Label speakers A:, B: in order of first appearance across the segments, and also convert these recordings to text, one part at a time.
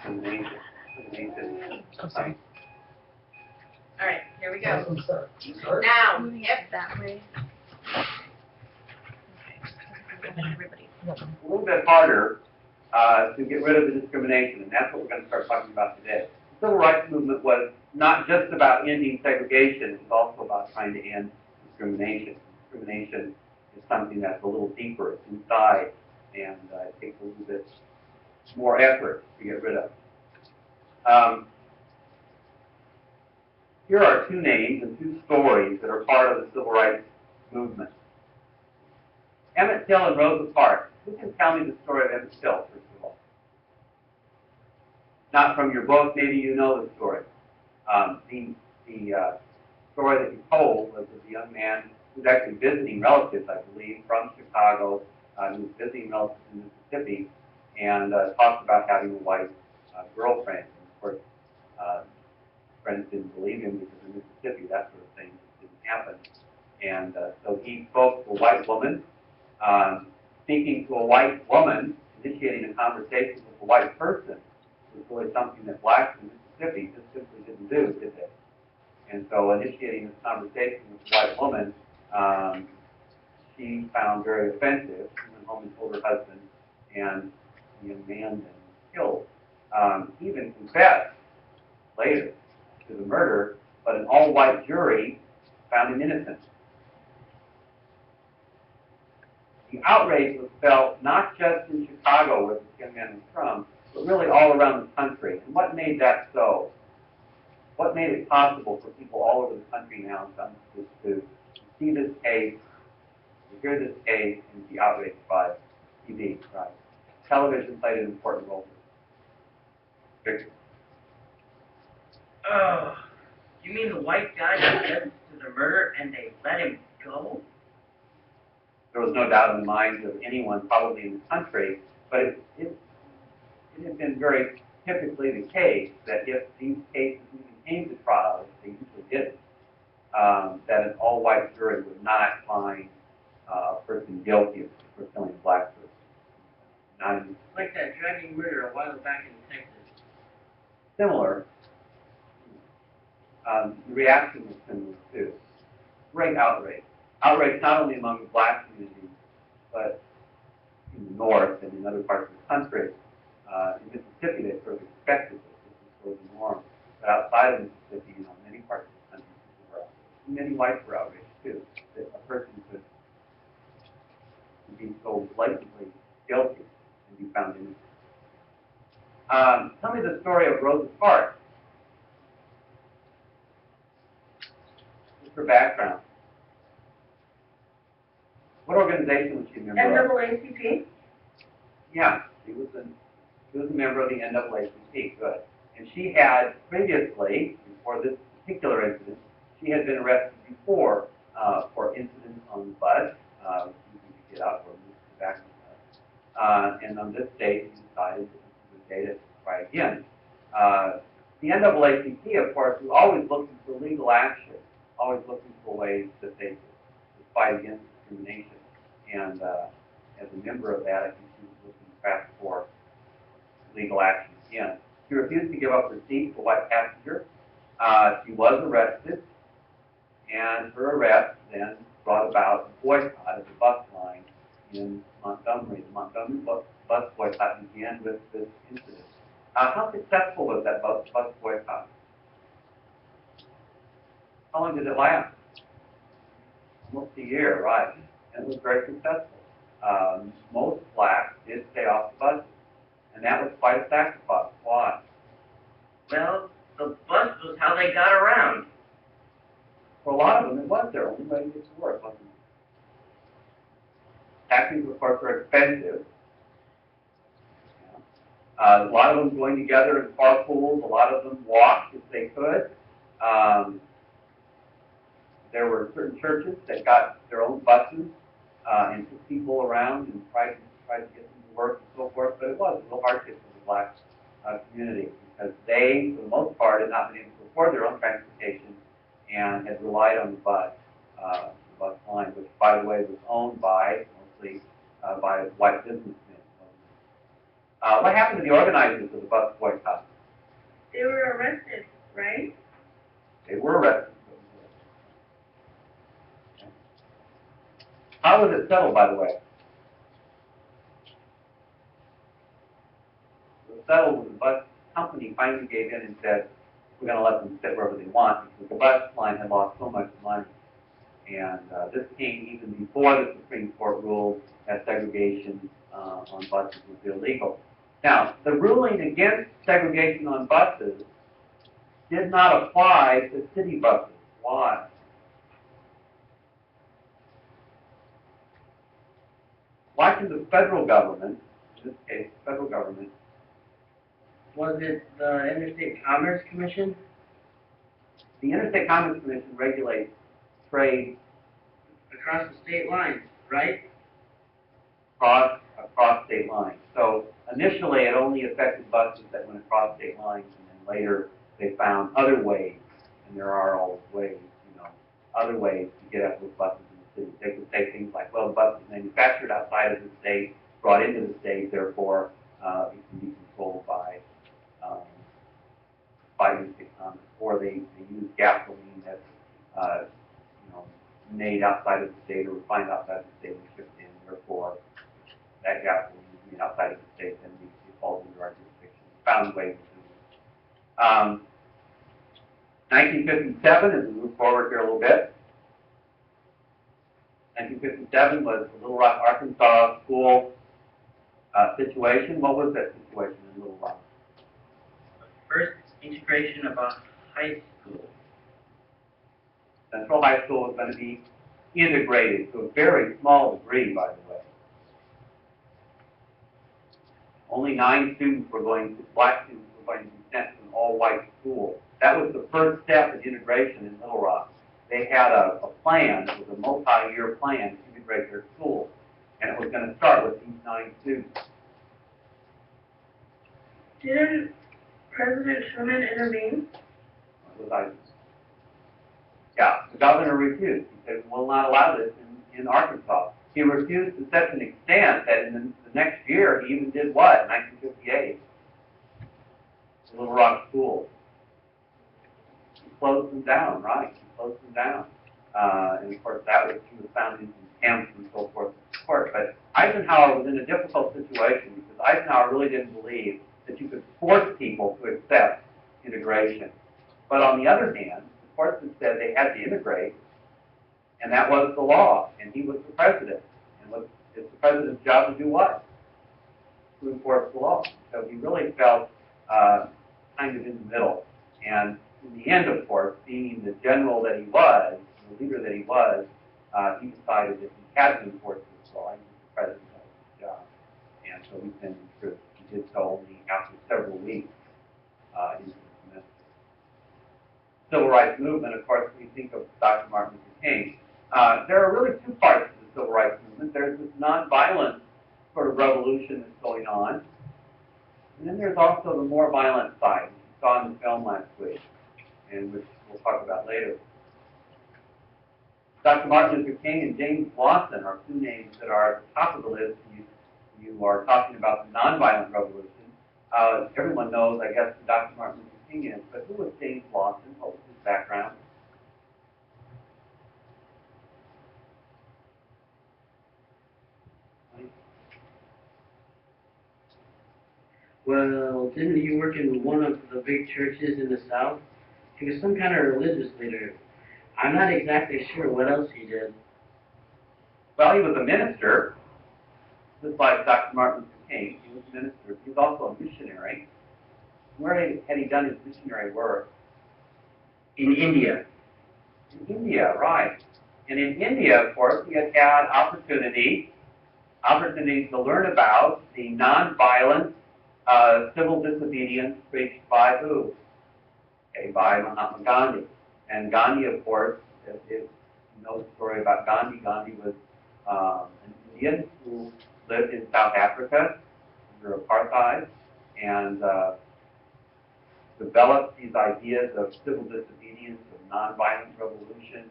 A: discrimination.
B: I'm sorry.
C: All right, here we go.
D: Start.
C: Now,
B: Moving
C: yep.
B: it that way. Everybody.
A: A little bit harder to get rid of the discrimination, and that's what we're going to start talking about today. The Civil Rights Movement was not just about ending segregation, it was also about trying to end discrimination. Discrimination is something that's a little deeper, it's inside, and it takes a little bit more effort to get rid of. Here are two names and two stories that are part of the Civil Rights Movement. Emmett Till and Rosa Parks. Who can tell me the story of Emmett Till, first of all? Not from your book, maybe you know the story. The story that you told was of a young man who was actually visiting relatives, I believe, from Chicago. He was visiting relatives in Mississippi and talked about having a white girlfriend. And of course, friends didn't believe him because in Mississippi that sort of thing didn't happen. And so he spoke to a white woman. Speaking to a white woman, initiating a conversation with a white person was really something that blacks in Mississippi just simply didn't do, did they? And so initiating this conversation with a white woman, she found very offensive. She went home and told her husband, and the young man then killed. He even confessed later to the murder, but an all-white jury found him innocent. The outrage was felt not just in Chicago, where this young man was from, but really all around the country. And what made that so? What made it possible for people all over the country now to see this case, to hear this case, and be outraged by TV? Right? Television played an important role. Victor.
E: Oh, you mean the white guy confessed to the murder and they let him go?
A: There was no doubt in the minds of anyone probably in the country, but it had been very typically the case that if these cases even came to trial, as they usually did, that an all-white jury would not find a person guilty for killing a black person. Not even
E: Like that dragging murder a while back in Texas.
A: similar. The reaction was similar too. Great outrage. Outrage not only among the black community, but in the North and in other parts of the country. In Mississippi, they sort of expected this. This was sort of the norm. But outside of Mississippi, many parts of the country, people were outraged. Many whites were outraged too, that a person could be so blatantly guilty and be found innocent. Tell me the story of Rosa Parks. What's her background? What organization was she a member of?
C: NAACP?
A: Yeah, she was a member of the NAACP. Good. And she had previously, before this particular incident, she had been arrested before for incidents on the bus, refusing to get up or move to the back of the bus. And on this date, she decided that this was a day to try again. The NAACP, of course, was always looking for legal action, always looking for ways that they could fight against discrimination. And as a member of that, I think she was looking back for legal action again. She refused to give up her seat for white passenger. She was arrested, and her arrest then brought about a boycott of the bus line in Montgomery. The Montgomery bus boycott began with this incident. How successful was that bus boycott? How long did it last? Almost a year, right? And it was very successful. Most blacks did stay off the buses, and that was quite a sacrifice. Why?
E: Well, the bus was how they got around.
A: For a lot of them, it was their only way to get to work, wasn't it? Taxis, of course, were expensive. A lot of them going together in carpools. A lot of them walked if they could. There were certain churches that got their own buses and took people around and tried to get them to work and so forth. But it was a real hardship for the black community because they, for the most part, had not been able to afford their own transportation and had relied on the bus line, which, by the way, was owned by mostly by white businessmen. What happened to the organizers of the bus boycott?
C: They were arrested, right?
A: They were arrested. How was it settled, by the way? It was settled when the bus company finally gave in and said, we're going to let them sit wherever they want, because the bus line had lost so much money. And this came even before the Supreme Court ruled that segregation on buses was illegal. Now, the ruling against segregation on buses did not apply to city buses. Why? Why can the federal government, in this case, the federal government,
E: Was it the Interstate Commerce Commission?
A: the Interstate Commerce Commission regulates trade
E: Across the state lines, right?
A: across state lines. So initially, it only affected buses that went across state lines, and then later they found other ways, and there are always ways, other ways to get at those buses in the city. They could say things like, well, the bus was manufactured outside of the state, brought into the state, therefore it can be controlled by interstate commerce, or they use gasoline that's made outside of the state or refined outside of the state and shipped in, therefore that gasoline is made outside of the state, then it falls under our jurisdiction. Found ways to 1957, as we move forward here a little bit, 1957 was the Little Rock, Arkansas school situation. What was that situation in Little Rock?
E: First integration of a high school.
A: Central High School was going to be integrated to a very small degree, by the way. Only 9 students black students were going to be sent to an all-white school. That was the first step in integration in Little Rock. They had a plan, it was a multi-year plan to integrate their school, and it was going to start with these 9 students.
C: Didn't President Truman intervene?
A: Yeah, the governor refused. He said, we'll not allow this in Arkansas. He refused to such an extent that in the next year, he even did what? 1958. The Little Rock School. He closed them down, right? He closed them down. And of course, he was found in camps and so forth and so forth. But Eisenhower was in a difficult situation because Eisenhower really didn't believe that you could force people to accept integration. But on the other hand, the courts had said they had to integrate, and that was the law, and he was the president. And it's the president's job to do what? To enforce the law. So he really felt kind of in the middle. And in the end, of course, being the general that he was, the leader that he was, he decided that he had to enforce this law. He was the president of his job. And so he sent him through. He did so only after several weeks into the semester. Civil rights movement, of course, we think of Dr. Martin Luther King. There are really 2 parts to the civil rights movement. There's this nonviolent sort of revolution that's going on. And then there's also the more violent side, which you saw in the film last week, and which we'll talk about later. Dr. Martin Luther King and James Lawson are 2 names that are at the top of the list. You are talking about the nonviolent revolution. Everyone knows, I guess, who Dr. Martin Luther King is, but who was James Lawson? What was his background?
E: Well, didn't he work in one of the big churches in the South? He was some kind of religious leader. I'm not exactly sure what else he did.
A: Well, he was a minister, just like Dr. Martin Luther King. He was a minister. He was also a missionary. Where had he done his missionary work?
E: In India.
A: In India, right. And in India, of course, he had had opportunities to learn about the nonviolent civil disobedience preached by who? Okay, by Mahatma Gandhi. And Gandhi, of course, if you know the story about Gandhi, Gandhi was an Indian who lived in South Africa under apartheid and developed these ideas of civil disobedience, of nonviolent revolution,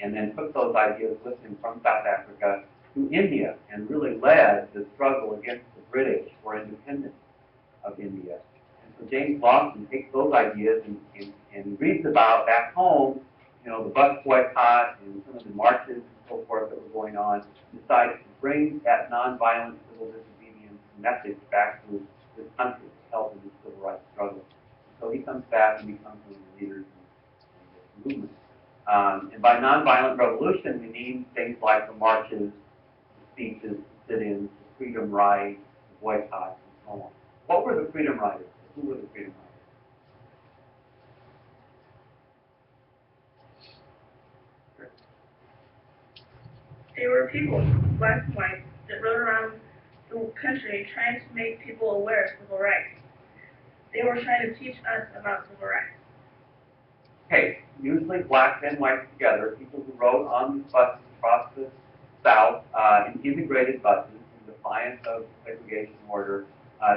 A: and then took those ideas with him from South Africa to India and really led the struggle against the British for independence of India. And so James Lawson takes those ideas and reads about back home, the bus boycott and some of the marches and so forth that were going on, decides to bring that nonviolent civil disobedience message back to this country to help in the civil rights struggle. So he comes back and becomes one of the leaders in this movement. And by nonviolent revolution, we mean things like the marches, the speeches, the sit-ins, the freedom ride, the boycotts, and so on. What were the freedom riders? Who were the freedom riders?
C: They were people, black and white, that rode around the country trying to make people aware of civil rights. They were trying to teach us about civil rights.
A: Okay, usually blacks and whites together, people who rode on these buses across the South in integrated buses in defiance of segregation order,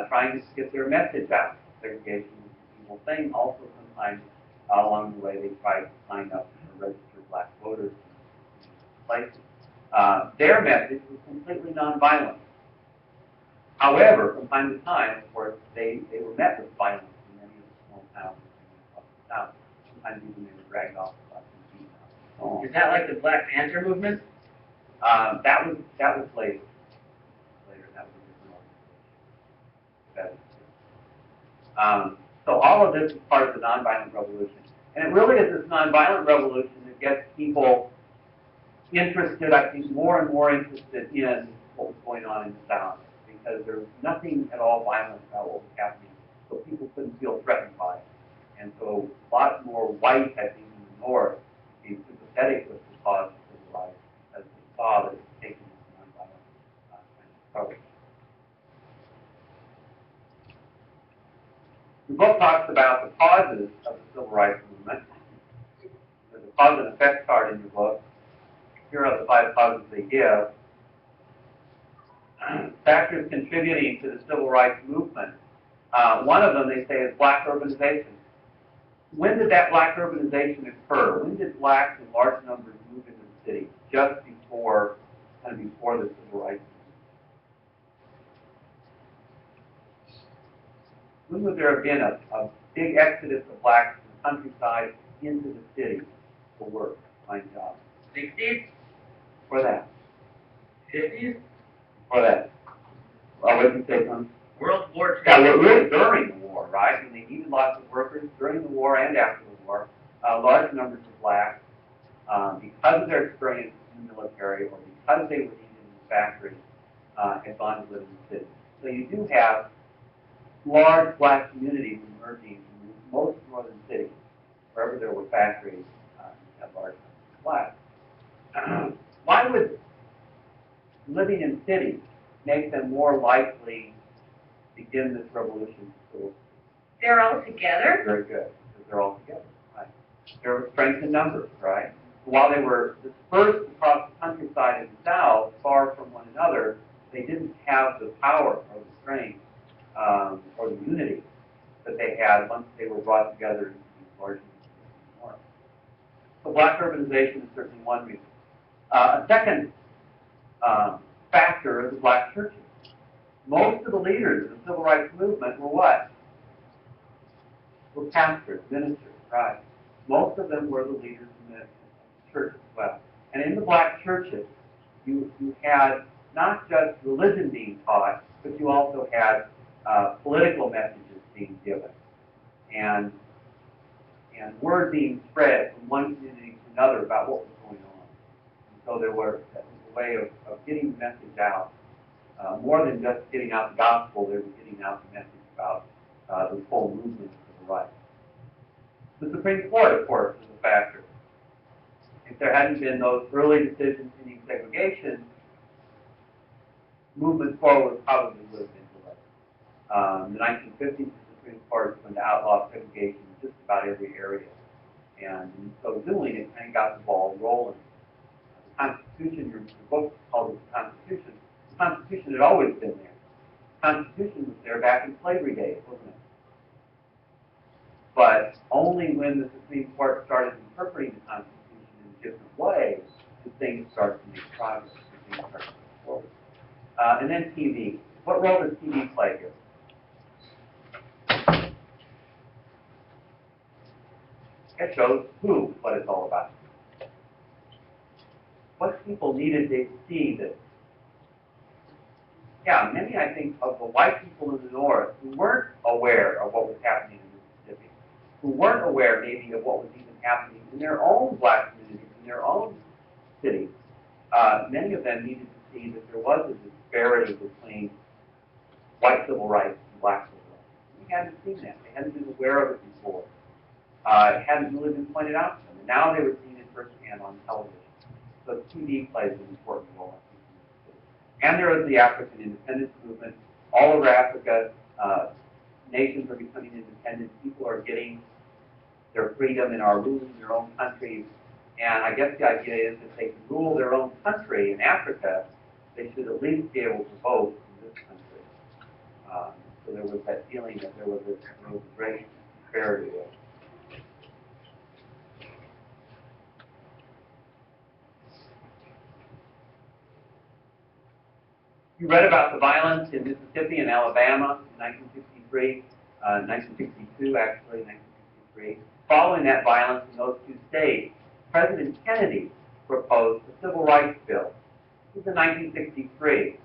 A: trying to get their message out. Segregation was an evil thing. Also, sometimes along the way, they tried to sign up or register black voters in places. Their message was completely nonviolent. However, from time to time, of course, they were met with violence in many of the small towns across the South. Sometimes even they were dragged off the bus and beaten up and so on.
E: Is that like the Black Panther movement?
A: That was later. Later, that was a different organization. So all of this is part of the nonviolent revolution. And it really is this nonviolent revolution that gets people interested, I think, more and more interested in what was going on in the South, because there was nothing at all violent about what was happening, so people couldn't feel threatened by it. And so a lot more white, I think, in the North became sympathetic with the cause of civil rights as they saw that it was taking this nonviolent kind of approach. The book talks about the causes of the civil rights movement. There's a cause and effect chart in your book. Here are the 5 causes they give. Factors contributing to the civil rights movement. One of them, they say, is black urbanization. When did that black urbanization occur? When did blacks in large numbers move into the city? Just before the civil rights movement. When would there have been a big exodus of blacks from the countryside into the city for work, find jobs?
E: 60s?
A: For that.
E: 50s?
A: For that. Well, what did you say, Tom?
E: World War II?
A: Yeah, well, really during the war, right? When they needed lots of workers during the war and after the war, large numbers of blacks, because of their experience in the military or because they were needed in the factory, had gone to live in the city. So you do have large black communities emerging in most northern cities. Wherever there were factories, you had large numbers of blacks. Why would living in cities make them more likely to begin this revolution?
C: They're all together?
A: Very good, because they're all together, right? There was strength in numbers, right? While they were dispersed across the countryside in the South, far from one another, they didn't have the power or the strength or the unity that they had once they were brought together into these large units. So black urbanization is certainly one reason. A second factor is the black churches. Most of the leaders of the civil rights movement were what? Were pastors, ministers, right? Most of them were the leaders in the church as well. And in the black churches, you had not just religion being taught, but you also had political messages being given, and word being spread from one community to another about what was going on. And so that was a way of getting the message out. More than just getting out the gospel, they were getting out the message about this whole movement of civil rights. The Supreme Court, of course, is a factor. If there hadn't been those early decisions in segregation, movement forward probably would have been delayed. In the 1950s, the Supreme Court was going to outlaw segregation in just about every area. And in so doing, it kind of got the ball rolling. The Constitution, your book called it the Constitution. The Constitution had always been there. The Constitution was there back in slavery days, wasn't it? But only when the Supreme Court started interpreting the Constitution in a different way did things start to make progress. And then TV. What role does TV play here? It shows who, what it's all about. What people needed to see that, yeah, many, I think, of the white people in the North who weren't aware of what was happening in Mississippi, who weren't aware maybe of what was even happening in their own black communities, in their own cities, many of them needed to see that there was a disparity between white civil rights and black civil rights. They hadn't seen that. They hadn't been aware of it before. It hadn't really been pointed out to them. And now they were seeing it firsthand on television. So TV plays an important role. And there is the African independence movement. All over Africa, nations are becoming independent. People are getting their freedom and are ruling their own countries. And I guess the idea is if they can rule their own country in Africa, they should at least be able to vote in this country. So there was that feeling that there was a great disparity there. You read about the violence in Mississippi and Alabama in 1963, 1962 actually, 1963. Following that violence in those two states, President Kennedy proposed the Civil Rights Bill. This was in 1963.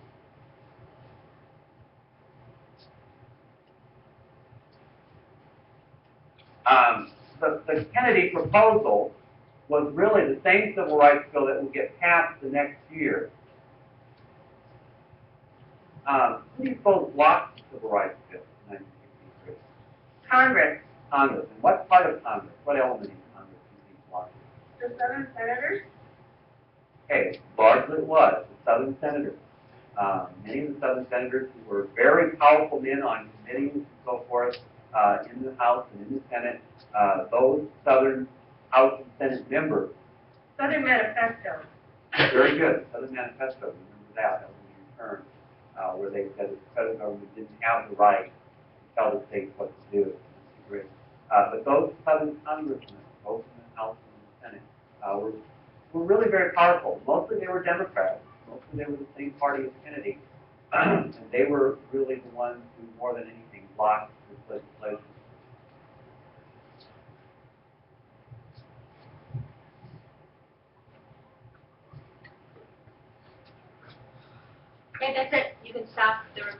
A: The Kennedy proposal was really the same civil rights bill that will get passed the next year. Who do you suppose blocked the Civil Rights Bill in 1963?
C: Congress.
A: Congress. And what part of Congress? What element in Congress do you think blocked it?
C: The Southern senators.
A: Okay, largely it was the Southern senators. Many of the Southern senators who were very powerful men on committees and so forth in the House and in the Senate, those Southern House and Senate members.
C: Southern Manifesto.
A: Very good. Southern Manifesto. Remember that. That was in your term. Where they said that the federal government didn't have the right to tell the states what to do. But those Southern congressmen, both in the House and in the Senate, were really very powerful. Mostly they were Democrats. Mostly they were the same party as Kennedy. And they were really the ones who, more than anything, blocked this legislation.
B: Okay, that's it. You can stop the recording.